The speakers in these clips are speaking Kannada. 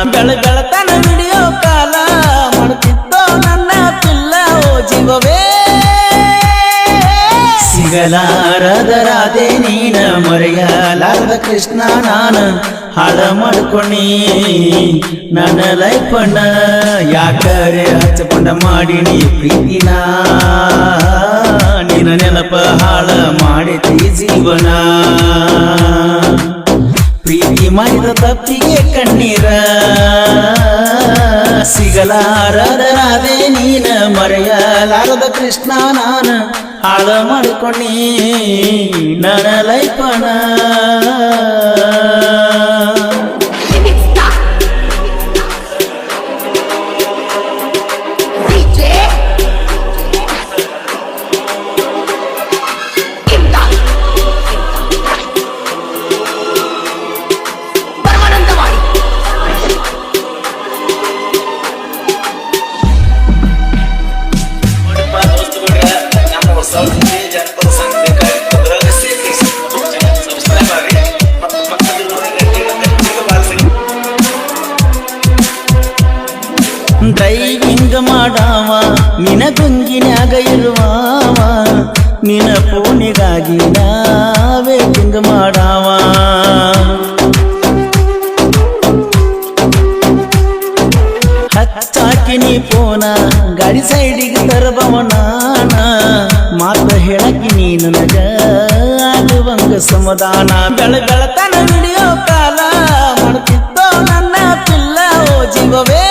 ಬೆಳತನ ವಿಡಿಯೋ ಕಾಲ ಮಾಡುತ್ತಿದ್ದೋ ನನ್ನ ಪಿಲ್ಲ ಓ ಜೀವವೇ ಸಿಗಲಾರದ ರಾಧೆ ನೀನ ಮರೆಯಲಾರದ ಕೃಷ್ಣ ನಾನು ಹಾಳ ಮಾಡ್ಕೊಂಡಿ ನನ್ನ ಲೈಫನ್ನ ಯಾಕರೆ ಹಚ್ಚಕೊಂಡ ಮಾಡಿನಿ ಪ್ರೀತಿನ ನಿನ್ನ ನೆನಪ ಹಾಳ ಮಾಡಿತಿ ಜೀವನ ಪ್ರೀತಿ ಮಾಡಿದ ತಪ್ಪಿಗೆ ಕಣ್ಣೀರ ಸಿಗಲಾರದ ರಾಧೆ ನೀನ ಮರೆಯಲಾರದ ಕೃಷ್ಣ ನಾನು ಹಾಳ ಮಾಡ್ಕೊಂಡಿ ನನ್ನ ಲೈಫನ ಡ್ರೈವಿಂಗ್ ಮಾಡಾವ ನಿನ ಗುಂಗಿನ್ಯಾಗ ಇರುವಾವ ನಿನ ಫೋನಿಗಾಗಿ ವೇಟಿಂಗ್ ಮಾಡಾವ ಹಚ್ಚಾಕಿನಿ ಫೋನ ಗಾಡಿ ಸೈಡಿಗೆ ತರಬವನ ಮಾತ ಹೇಳಕಿ ನೀನು ನಗ ಆಗುವಂಗ ಸಮಾಧಾನ ಬೆಳತನ ವಿಡಿಯೋ ಕಾಲ ಮಾಡುತ್ತಿದ್ದೋ ನನ್ನ ಪಿಲ್ಲ ಓ ಜೀವವೇ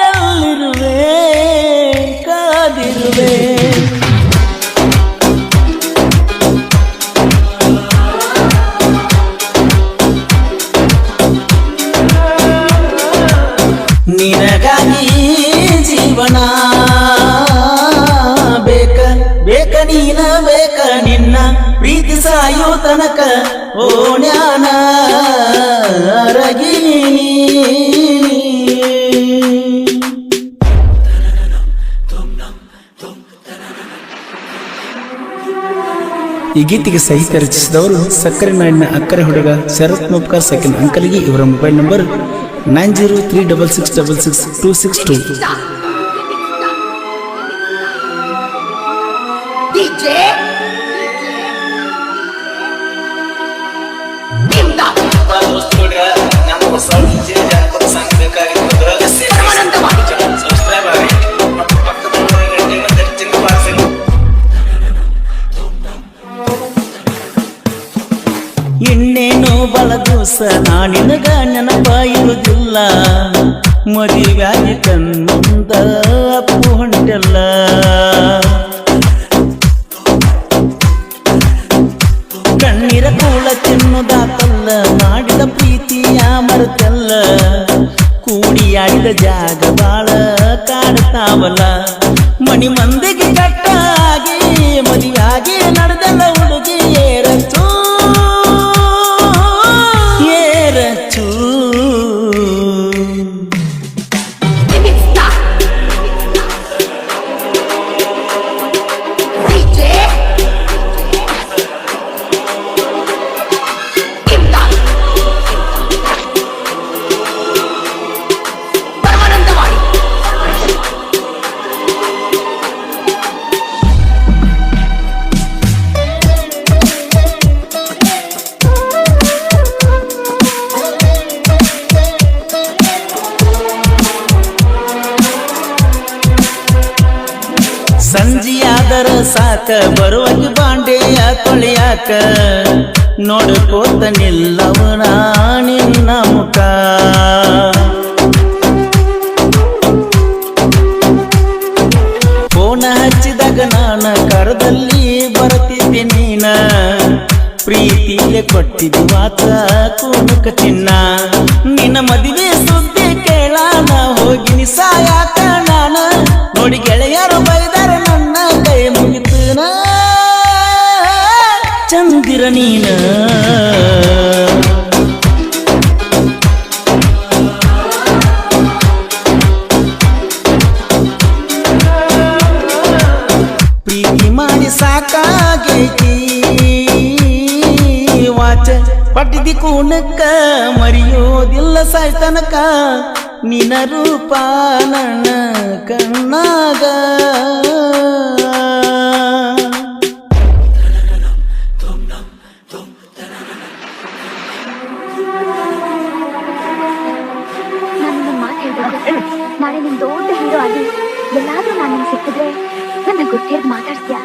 ಎಲ್ಲಿರುವೆ ಕಾದಿರುವೆ ನಿನಗಾಗಿ ಜೀವನ ಬೇಕ ನೀನ ಬೇಕ ನಿನ್ನ ಪ್ರೀತಿ ಸಾಯೋ ತನಕ ಓ ಜ್ಞಾನ ಅರಗಿನಿ ಈ ಗೀತೆಗೆ ಸಾಹಿತ್ಯ ರಚಿಸಿದವರು ಸಕ್ಕರೆ ನಾಡಿನ ಅಕ್ಕರೆ ಹುಡುಗ ಶರತ್ ಮುಪ್ಕಾರ್ ಸೆಕೆಂಡ್ ಅಂಕಲ್ಗೆ ಇವರ ಮೊಬೈಲ್ ನಂಬರ್ 9036666262 ಇನ್ನೇನು ಬಳ ದಿವಸ ನಾನಿನಗ ನೆನಪ ಇರುವುದಿಲ್ಲ ಮದುವೆಯಾಗಿ ಕಣ್ಮುಂದ ಅಪ್ಪು ಹೊಂಟೆಲ್ಲ ಕಣ್ಣೀರ ಕೂಳ ತಿನ್ನುದಾತಲ್ಲ ಮಾಡಿದ ಪ್ರೀತಿಯ ಮರೆತೆಲ್ಲ ಕೂಡಿಯಾಡಿದ ಜಾಗ ಬಾಳ ಕಾಡ್ತಾವಲ್ಲ ಮನಿ ಮಂದಿಗೆ ಕಟ್ಟಾಗಿ ಮದುವೆಯಾಗಿ ನಡೆದಲ್ಲ ಹುಡುಗಿ ಏರಚ್ಚು ಸಂಜಿಯಾದರ ಸಾಕ ಬರುವಾಗಿ ಬಾಂಡೆಯ ತೊಳೆಯಾಕ ನೋಡ್ಕೋತ ನಿಲ್ಲವನ ನಿನ್ನ ಮುಖ ಫೋನ ಹಚ್ಚಿದಾಗ ನಾನ ಕರದಲ್ಲಿ ಬರ್ತಿದ್ದೆ ನೀನ ಪ್ರೀತಿಗೆ ಕೊಟ್ಟಿದ್ದು ಮಾತ ಕುಣಕ ಚಿನ್ನ ನಿನ್ನ ಮದುವೆ ಸುದ್ದಿ ಕೇಳಾನ ಹೋಗಿನಿ ಸಾಯಾಕ ನಾನ ನೋಡಿ ಗೆಳೆಯರು ಬೈದಾರ ನನ್ನ ಕೈ ಮುಗಿತನ ಚಂದಿರ ನೀನ ಪ್ರೀತಿ ಮಾಡಿ ಸಾಕಾಗೈತಿ ವಾಚ ಪಟ್ಟಿದಿ ಕೂನಕ್ಕ ಮರೆಯೋದಿಲ್ಲ ಸಾಯ್ತನಕ ನಿನ ರೂಪ ನನ್ನ ಕಣ್ಣಾಗ ನಾಳೆ ನಿಮ್ ದೊಡ್ಡ ಹೀರೋ ಆಗಿ ಎಲ್ಲಾದ್ರೂ ನಾನು ನಿಮ್ಗೆ ಸಿಕ್ಕಿದ್ರೆ ನನ್ನ ಗೊತ್ತೇಳಿ ಮಾತಾಡ್ತೀಯಾ?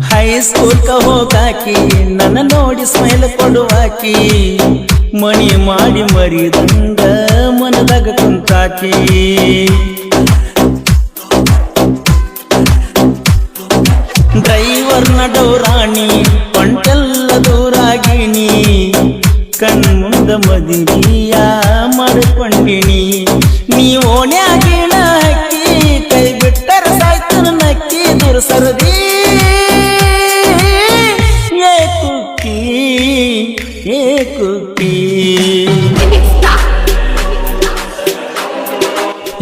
ಹೈಸ್ಕೂಲ್ ಹೋಗಾಕಿ ನನ್ನ ನೋಡಿ ಸ್ಮೈಲ್ ಕೊಡುವಾಕಿ ಮಣಿ ಮಾಡಿ ಮರಿದಂಗ ಮನದಾಗ ಕುಂತಾಕಿ ಡ್ರೈವರ್ ನಡೌರಾಣಿ ಪಂಟೆಲ್ಲ ದೂರಾಗಿನಿ ಕಣ್ಮುಂದ ಮದುವೆಯ ಮಾಡಿಕೊಂಡಿನಿ ನೀ ಓಣ್ಯಾಗಿನ ಹಕ್ಕಿ ಕೈ ಬಿಟ್ಟರ ಸಾಯ್ತನ ನಕ್ಕಿ ದೂರ ಸರದಿ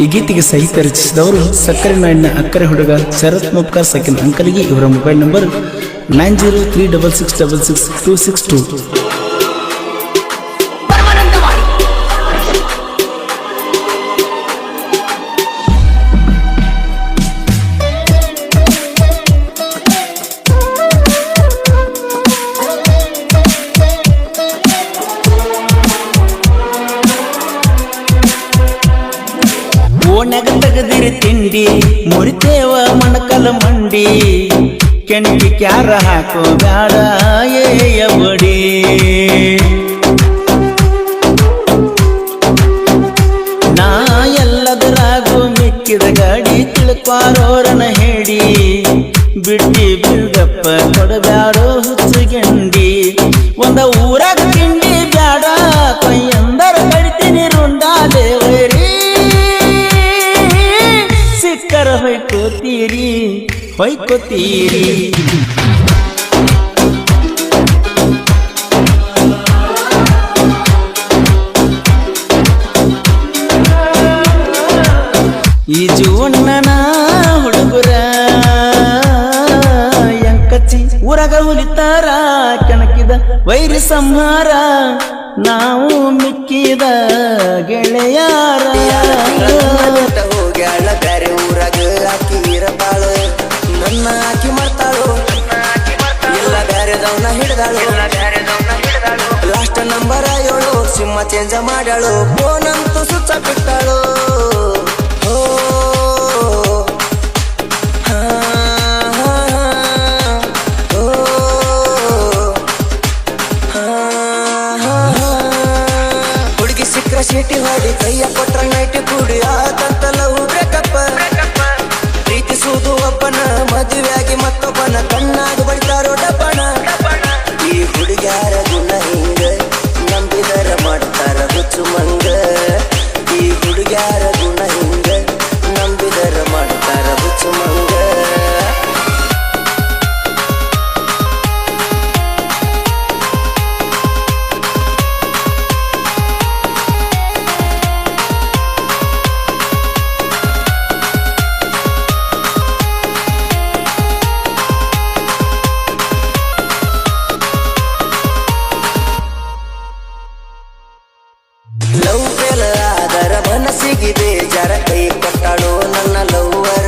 ಈ ಗೀತೆಗೆ ಸಾಹಿತ್ಯ ರಚಿಸಿದವರು ಸಕ್ಕರೆ ನಾಡಿನ ಅಕ್ಕರೆ ಹುಡುಗ ಶರತ್ ಮುಪ್ಕಾರ್ ಸೆಕೆಂಡ್ ಅಂಕಲ್ಗೆ ಇವರ ಮೊಬೈಲ್ ನಂಬರ್ 9036666262. ಓಣ್ಯಾಗ ತೆಗದಿರಿ ತಿಂಡಿ ಮುರಿತೇವ ಮಣಕಲ ಮಂಡಿ ಕೆಣಕಿ ಕ್ಯಾರ ಹಾಕೋ ಬ್ಯಾಡ ಏಯ ಬಡಿ ನಾ ಎಲ್ಲದರಾಗೂ ಮಿಕ್ಕಿದ ಗಾಡಿ ತಿಳ್ಕಾರೋರನ ಹೇಳಿ ಬಿಟ್ಟಿ ಬಿಲ್ಗಪ್ಪ ಕೊಡಬ್ಯಾಡೋ ಹುಚ್ಚುಗೆಂಡಿ ಒಂದ ಊರಾಗ ತಿಂಡಿ ಬ್ಯಾಡ ಕೈಯಂದರ ಕಡಿತೀನಿ ರುಂಡಾಲೆ ವೈರಿ ಸಿಕ್ಕರ ಹೊಯ್ಕೋತೀರಿ ಈ ಜೀವಣ್ಣನ ಹುಡುಗರ ಎಂಕಚ್ಚಿ ಊರಾಗ ಹುಲಿತಾರ ಕೆಣಕಿದ ವೈರಿ ಸಂಹಾರ ನಾವು ಮಿಕ್ಕಿದ ಗೆಳೆಯಾರ ಹೋಗ್ಯಾಳ ಬ್ಯಾರೆ ಊರಾಗ ಆಕಿ ಇರತಾಳ ನನ್ನ ಆಕಿ ಮಾಡ್ತಾಳು ಇಲ್ಲ ಬ್ಯಾರೆದವನ ಹಿಡ್ದಾಳು ಲಾಸ್ಟ್ ನಂಬರ್ 7 ಸಿಂಹ ಚೇಂಜ ಮಾಡ್ಯಾಳು ಫೋನ್ ಅಂತೂ ಸುಚ್ಚ ಬಿಟ್ಟಾಳು ಹುಡುಗಿ ಸಿಕ್ಕ್ರ ಸೀಟಿ ಹೊಡಿ ಕೈಯ ಕೊಟ್ರ ನೈಟ್ ಕೂಡಿ ಆತಂತಲವು ಬ್ರೇಕಪ್ಪ ಪ್ರೀತಿಸುವುದು ಒಬ್ಬನ ಮದುವೆಯಾಗಿ ಮತ್ತೊಬ್ಬನ ಕಣ್ಣಾಗಿ ಬಡಿತಾರೋ ಡಬ್ಬಣ ಈ ಹುಡುಗ್ಯಾರ ಗುಣ ಹಿಂಗ ನಂಬಿದರ ಮಾಡ್ತಾರ ಹುಚ್ಚು ಮಂಗ ಈ ಹುಡುಗ್ಯಾರ ಗುಣ ಹಿಂಗ ನಂಬಿದರ ಮಾಡ್ತಾರ ಹುಚ್ಚು ಮಂಗ ಲವ್ ಫೇಲ್ ಆದರ ಮನಸ್ಸಿಗೆ ಬೇಜಾರ ಕೈ ಕೊಟ್ಟಾಳು ನನ್ನ ಲವ್ವರ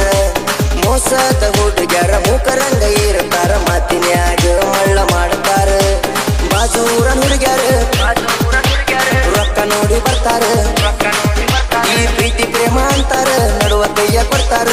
ಮೋಸದ ಹುಡುಗ್ಯಾರ ಮೂಕರಂಗ ಇರ್ತಾರ ಮಾತಿನ್ಯಾಗ ಮಳ್ಳ ಮಾಡ್ತಾರ ಬಾಜೂರ ಹುಡುಗ್ಯಾರ ರೊಕ್ಕ ನೋಡಿ ಬರ್ತಾರ ಈ ಪ್ರೀತಿ ಪ್ರೇಮ ಅಂತಾರ ನಡುವ ಕೈಯ ಕೊಡ್ತಾರ